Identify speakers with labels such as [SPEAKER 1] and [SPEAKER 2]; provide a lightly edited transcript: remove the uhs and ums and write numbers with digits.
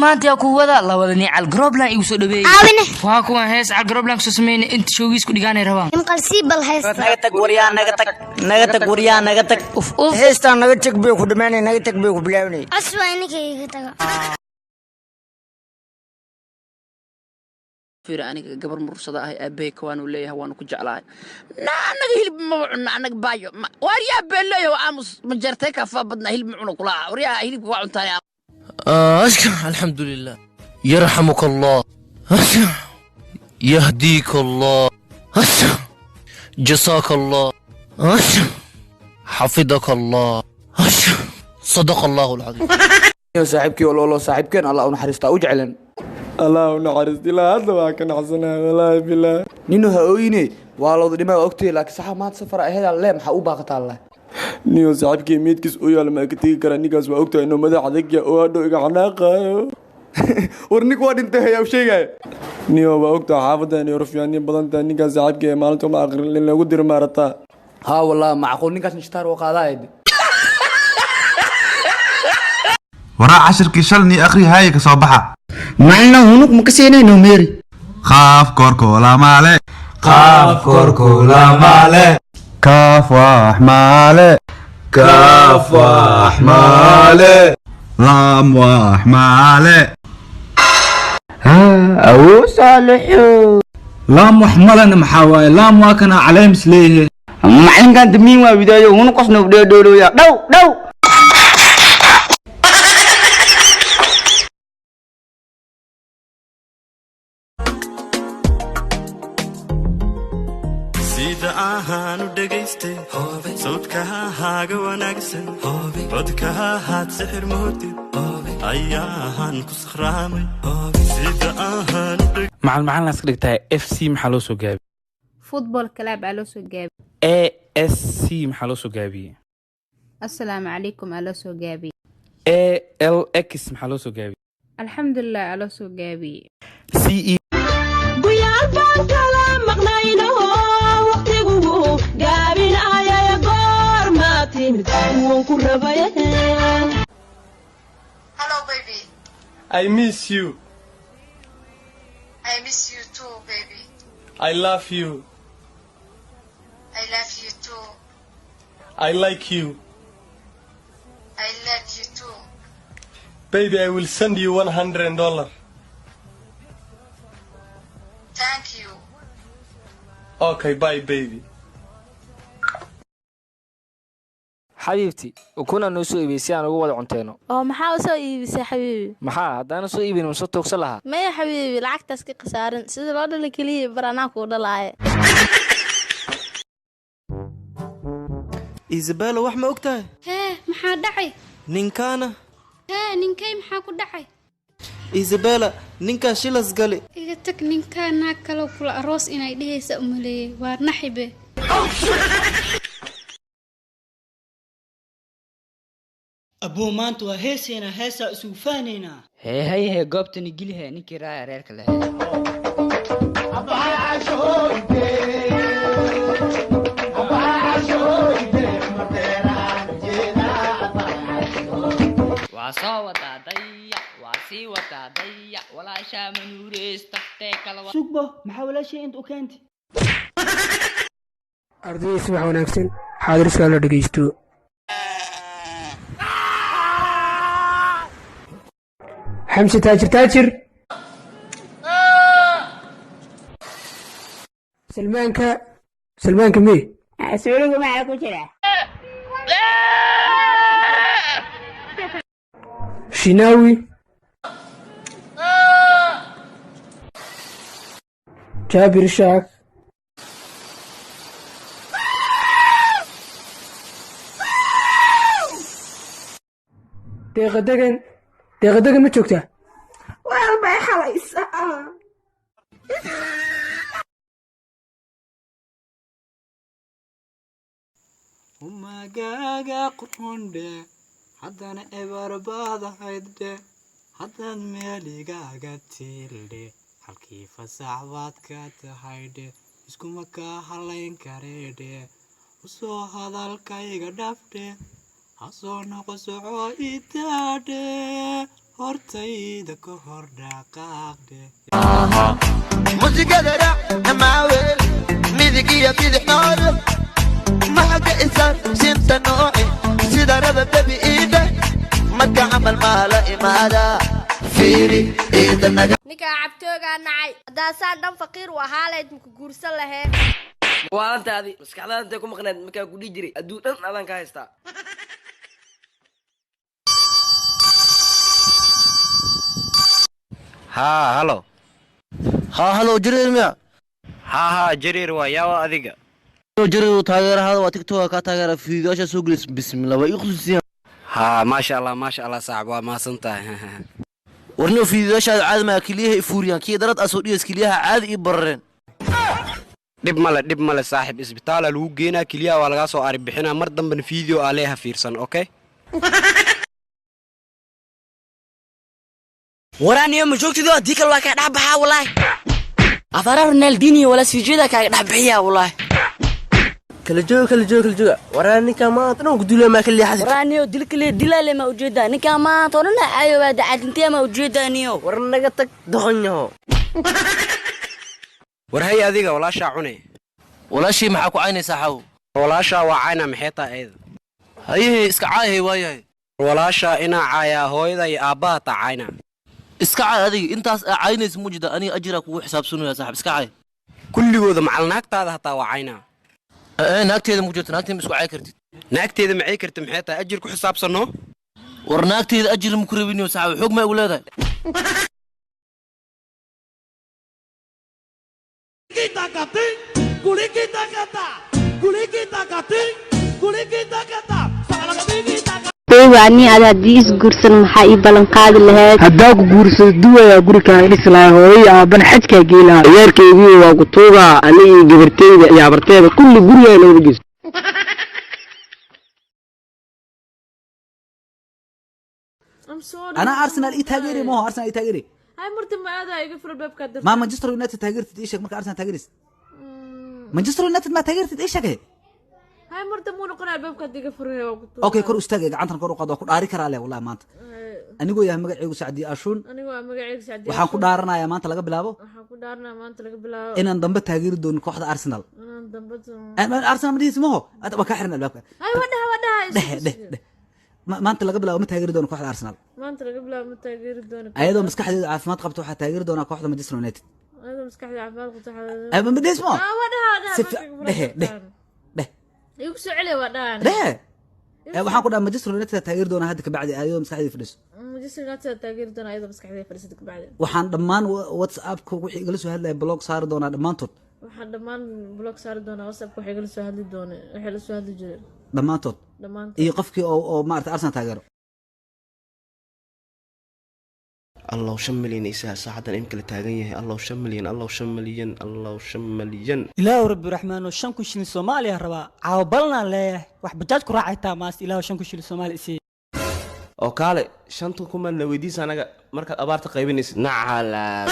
[SPEAKER 1] maanta yaa ku wada la wadani al Grobland igu soo dhaweeyay waa kuwan hees al Grobland soo sameeyay inta showgiis ku dhigaanay rabaan
[SPEAKER 2] in qalsiib bal hees
[SPEAKER 3] naga tag waryaa naga tag heestan naga tag bay ku dhamaanay naga tag bay ku bilaabnay
[SPEAKER 2] aswa ininka taga
[SPEAKER 4] fiir aniga gabar mursada ah aabay kawaanu leeyahay waan ku jeclahay naanaga hilib ma cunno anaga baayo wariya beelayo aamus ma jartay ka fa badna hilib ma cunno kula wariya hilib waa cuntaay
[SPEAKER 5] الحمد لله يرحمك الله يهديك الله جزاك الله حفظك الله صدق الله العظيم
[SPEAKER 6] يا صاحبكي والله صاحبكين الله نحرستا وجعلن الله نحرست لا هذا ما كان حسنا والله بالله نينو هويني والله ديما اوغتي لكن صح ما تسفر اهيدا لا ما او باقتا الله نيو صاحبكي ميدكس او يال ما كتي كرا نيغاس وا اوغتا انو مدح ادق او ادو ايغا xanaaqayo warnik waa dhintay ayaa sheegay niyo waa ogta xaafadana European badanta ninka saaxiibkay maalinta ma aqrin in lagu dir maarata ha wallahi macquul ninkaas nishtaar oo qaadayd
[SPEAKER 7] ورا عشر كيشلني أخري هاي كصباحة
[SPEAKER 3] معنا هنوك مكسيني نوميري
[SPEAKER 7] خاف كوركو لا مالي خاف كوركو لا مالي كاف وأحمالي كاف وأحمالي لام وأحمالي
[SPEAKER 3] ها أو صالحو
[SPEAKER 6] لام وحملنا محاوي لام واكنا عليه مسليه
[SPEAKER 3] معين كان تمين وبداية هنوك قصنا بداية دولو يا دو
[SPEAKER 8] ahaanu dhageystay sawdkaha haaga wanaagsan codkaha haad sixir moodid ayaahan ku sakhraamay sida ahaanu
[SPEAKER 9] macalin iska dhigtaa FC maxaa loo soo gaabi
[SPEAKER 10] football club aa loo soo gaabi
[SPEAKER 9] ASC maxaa loo soo gaabi
[SPEAKER 10] assalaamu calaykum aa loo soo gaabi
[SPEAKER 9] ALX maxaa loo soo gaabi
[SPEAKER 10] alxamdulillah aa loo soo gaabi
[SPEAKER 9] CE
[SPEAKER 11] guyaal baan kala maqnayno
[SPEAKER 12] Hello, baby.
[SPEAKER 6] I miss you.
[SPEAKER 12] I miss you too, baby.
[SPEAKER 6] I love you.
[SPEAKER 12] I love you too.
[SPEAKER 6] I like you.
[SPEAKER 12] I love you too.
[SPEAKER 6] Baby, I will send you $100.
[SPEAKER 12] Thank you.
[SPEAKER 6] Okay, bye, baby.
[SPEAKER 13] حبيبتي وكنا نسوي إيبسي أنا جوا العنتينو
[SPEAKER 10] maxaa soo iibisay xabiibi
[SPEAKER 13] maxaa haddana soo iibin ma soo toogsan lahaa
[SPEAKER 10] maya xabiibi lacagtaas ka qasaaran sida loo dhalay kaliya baranaa ku dhalaaye
[SPEAKER 8] Isabella wax ma ogtahay
[SPEAKER 11] maxaa dhacay
[SPEAKER 8] ninkaana
[SPEAKER 11] ninkay maxaa ku dhacay
[SPEAKER 8] Isabella ninka shilas gali
[SPEAKER 11] iga tag ninkaana kala kula aroos inay dhigaysa u maleeyay waa naxibe
[SPEAKER 14] أبو مانتو هيسينا هيسا سوفانينا
[SPEAKER 3] هي قبتني قلها نكي رايا ريرك له
[SPEAKER 1] وصوتا ضيع وصيوتا ضيع ولا شام نوريس تحتك الوقت
[SPEAKER 14] سوقبه محاولة شيء انت وكانتي
[SPEAKER 15] أرضي اسمع ونكسن حاضر سؤال دقيستو حمزة تاجر سلمانك مي
[SPEAKER 2] أسولك معك وجرا
[SPEAKER 15] شناوي جابر شاك دقن ما joogtaa
[SPEAKER 11] walbay xalaysaa
[SPEAKER 8] umagaaga qurxoondhe haddana ebarbaada haydhe haddaad meeligaaga tiildhe halkii fasax baad ka tahaydhe iskuma kaa halayn kareedhe usoo hadalkayga dhafdhe hasoo noqo soco itaadhe hortayda ka hor dhaqaaqde
[SPEAKER 16] musigada dhac amaaweel midigiya bidixooda maxaga isaan sinta nooci sida raba bebi iidhe marka camal maala imaada fiiri iidanaga
[SPEAKER 10] ninkaa cabtoogaa nacay haddaasaan dhan faqiir u ahaa lahayd maku guursan lahee
[SPEAKER 3] waalantaadi maskaxdaada intay ku maqneed markaa ku dhihi jiray adduu dhan adaan ka haystaa
[SPEAKER 17] haa halo
[SPEAKER 5] halo jareer miya
[SPEAKER 17] haa jareer waa yaa adiga
[SPEAKER 5] jareer taageerahaada waa tiktok ka taageera fiidiyoasha soo gelis bismillah waa ii khusuusiya
[SPEAKER 17] haa maasha allah saaxib waa maasantahay
[SPEAKER 5] warniyo fiidiyoashaada caadi maa keliyaha i fuuriyaan kii darad asoo dhiyas keliyaha caadi ii barareen
[SPEAKER 17] dhib male saaxib isbitaala lagu geenaa keliyaha waa lagaa soo aribixinaa mar dambena fiideo aa leeha fiirsan okay
[SPEAKER 3] waraaniyo ma joogtido haddii kale waa kaa dhex baxaa walaahi afara ronaldinio wala sijeeda kaaga dhex bixiyaa walaahi kala jooga waraan ninka maanta dhan guduule ma kala leexad waraaniyo dilkale dilale ma ujeedaa ninka maanta oo dhan ayo waa dacadintee ma ujeedaaniyo war naga tag doqonyo
[SPEAKER 17] war hay adiga walaashaa cune
[SPEAKER 5] walaashii maxaa ku caynaysaa xaw
[SPEAKER 17] walaashaa waa cayna maxay tahay eed
[SPEAKER 5] haye iska caayay waayahay
[SPEAKER 17] walaashaa inaa caayaa hooyada iyo aabbaha taa cayna
[SPEAKER 5] iska caay adiga intaas caynaysa mujida aniga ajira kugu xisaabsanaya saaxib iska caay
[SPEAKER 17] kulligooda macal naagtaada hataa waa cayna
[SPEAKER 5] naagteeda mujirta naagteeda isku caay kartid
[SPEAKER 17] naagteeda macay karta maxay tahay ajir ku xisaabsano
[SPEAKER 5] war naagteeda ajir ma ku rabiniyo saaxib xoog ma ugu leedahay
[SPEAKER 18] ani aad haddii isguursan maxaa ii ballan qaadi lahayd
[SPEAKER 15] haddaa ku guursado duwayaa gurikaan dhislaa hooyay aaban xajkaa geelaha ciyaarkeygii waa ku tuugaa anigii gabarteyda iyo abarteeda kulli gurigaa looga geysto
[SPEAKER 19] أنا أرسنال إيتاجري ما هو أرسنال إيتاجري
[SPEAKER 10] هاي مرت ما هذا يقفل الباب كده
[SPEAKER 19] ما مانشستر يونايتد تاجرت إيشك مرك أرسنال تاجرس مانشستر يونايتد ما تاجرت إيشك هي
[SPEAKER 10] هاي مرت مو نقنع الباب كده يقفل هو
[SPEAKER 19] أوكي كرو استاجي عنتنا كرو قضاء كرو أريك رالي والله ما أنت أنا قوي هم قاعد سعدي أشون
[SPEAKER 10] أنا قوي هم قاعد سعدي
[SPEAKER 19] وحن كدارنا يا ما أنت لقى بلابو
[SPEAKER 10] وحن كدارنا ما أنت لقى بلابو
[SPEAKER 19] إن انضم تاجر دون كوحدة أرسنال
[SPEAKER 10] أنا انضمت
[SPEAKER 19] أرسنال مدي اسمه أتبقى كحرنا الباب
[SPEAKER 10] هاي ودها
[SPEAKER 19] ما أنت لقى بلابو متاجر دون كوحدة أرسنال
[SPEAKER 10] ما أنت لقى بلابو متاجر دون
[SPEAKER 19] أيضا مسكح عفمات قبته حتى تاجر دون كوحدة مانشستر يونايتد
[SPEAKER 10] أيضا مسكح عفمات قبته
[SPEAKER 19] أيضا بدي اسمه
[SPEAKER 10] ودها يكسو عليه ودان
[SPEAKER 19] waxaan ku dhahay Manchester United taageer doona hadda ka bacdi ayuu maskaxdii fadhiso
[SPEAKER 10] Manchester United taageer doona ayuu maskaxdii fadhiso ka bacdi
[SPEAKER 19] waxaan dhamaan WhatsApp ku wixii igala soo hadlay blog saar doona dhamaantood
[SPEAKER 10] waxaan dhamaan blog saar doona WhatsApp wixii igala soo hadli doona wixii la soo hadli jiray
[SPEAKER 19] dhamaantood iyo qofkii oo maartay Arsenal taageero
[SPEAKER 20] الله 5 مليون إيسا ساعة إمكن لتاجيه الله 5 مليون الله 5 مليون الله 5 مليون
[SPEAKER 14] إله رب الرحمن وشنكو شيل الصومالي هربا عاوبلنا له وحبجات كراعي تاماس إله شنكو شيل الصومالي إسي
[SPEAKER 20] أو كالي شنتو كمان لو يديس أنا مركز أبارت قيبين إسي نعلا